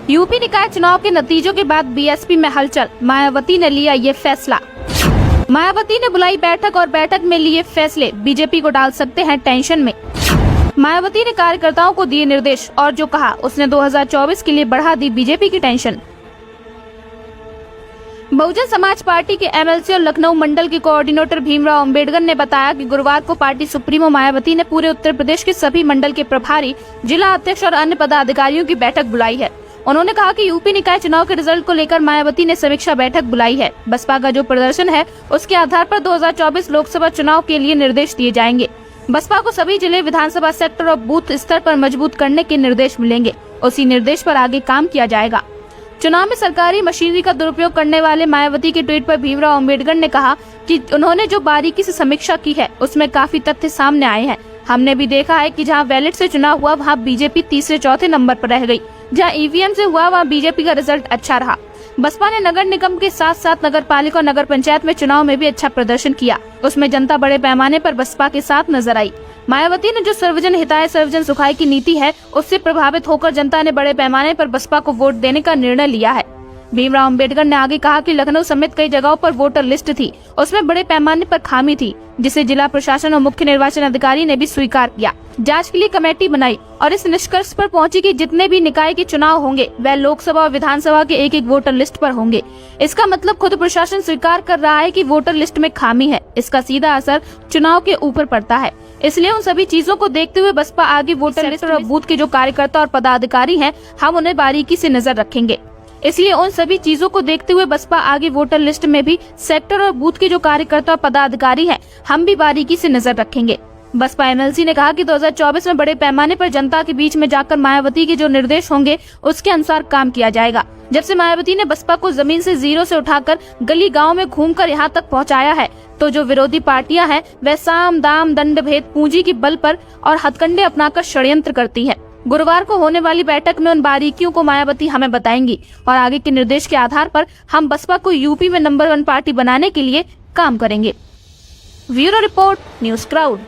UP निकाय चुनाव के नतीजों के बाद बीएसपी में हलचल, मायावती ने लिया ये फैसला। मायावती ने बुलाई बैठक और बैठक में लिए फैसले बीजेपी को डाल सकते हैं टेंशन में। मायावती ने कार्यकर्ताओं को दिए निर्देश और जो कहा उसने 2024 के लिए बढ़ा दी बीजेपी की टेंशन। बहुजन समाज पार्टी के एमएलसी और लखनऊ मंडल के कोऑर्डिनेटर भीमराव अंबेडकर ने बताया कि गुरुवार को पार्टी सुप्रीमो मायावती ने पूरे उत्तर प्रदेश के सभी मंडल के प्रभारी, जिला अध्यक्ष और अन्य पदाधिकारियों की बैठक बुलाई है। उन्होंने कहा कि यूपी निकाय चुनाव के रिजल्ट को लेकर मायावती ने समीक्षा बैठक बुलाई है। बसपा का जो प्रदर्शन है उसके आधार पर 2024 लोकसभा चुनाव के लिए निर्देश दिए जाएंगे। बसपा को सभी जिले, विधानसभा सेक्टर और बूथ स्तर पर मजबूत करने के निर्देश मिलेंगे। उसी निर्देश पर आगे काम किया जाएगा। चुनाव में सरकारी मशीनरी का दुरुपयोग करने वाले मायावती के ट्वीट पर भीमराव अंबेडकर ने कहा कि उन्होंने जो बारीकी से समीक्षा की है उसमें काफी तथ्य सामने आए हैं। हमने भी देखा है कि जहां बैलेट से चुनाव हुआ वहां बीजेपी तीसरे चौथे नंबर पर रह गई। जहां ईवीएम से हुआ वहां बीजेपी का रिजल्ट अच्छा रहा। बसपा ने नगर निगम के साथ साथ नगर पालिका और नगर पंचायत में चुनाव में भी अच्छा प्रदर्शन किया। उसमें जनता बड़े पैमाने पर बसपा के साथ नजर आई। मायावती ने जो सर्वजन हिताय सर्वजन सुखाय की नीति है उससे प्रभावित होकर जनता ने बड़े पैमाने पर बसपा को वोट देने का निर्णय लिया है। भीमराव अंबेडकर ने आगे कहा कि लखनऊ समेत कई जगहों पर वोटर लिस्ट थी, उसमें बड़े पैमाने पर खामी थी, जिसे जिला प्रशासन और मुख्य निर्वाचन अधिकारी ने भी स्वीकार किया। जांच के लिए कमेटी बनाई और इस निष्कर्ष पर पहुंची कि जितने भी निकाय के चुनाव होंगे वह लोकसभा और विधानसभा के एक एक वोटर लिस्ट पर होंगे। इसका मतलब खुद प्रशासन स्वीकार कर रहा है कि वोटर लिस्ट में खामी है। इसका सीधा असर चुनाव के ऊपर पड़ता है। इसलिए उन सभी चीजों को देखते हुए बसपा आगे वोटर लिस्ट और बूथ के जो कार्यकर्ता और पदाधिकारी हैं, हम उन्हें बारीकी से नजर रखेंगे। इसलिए उन सभी चीजों को देखते हुए बसपा आगे वोटर लिस्ट में भी सेक्टर और बूथ के जो कार्यकर्ता और पदाधिकारी हैं, हम भी बारीकी से नजर रखेंगे। बसपा एमएलसी ने कहा कि 2024 में बड़े पैमाने पर जनता के बीच में जाकर मायावती के जो निर्देश होंगे उसके अनुसार काम किया जाएगा। जब से मायावती ने बसपा को जमीन से जीरो से उठाकर गली गांव में घूमकर यहां तक पहुंचाया है, तो जो विरोधी पार्टियां हैं वह साम दाम दंड भेद पूंजी के बल पर और हथकंडे अपनाकर षड्यंत्र करती है। गुरुवार को होने वाली बैठक में उन बारीकियों को मायावती हमें बताएंगी और आगे के निर्देश के आधार पर हम बसपा को यूपी में नंबर 1 पार्टी बनाने के लिए काम करेंगे। Bureau report, news crowd.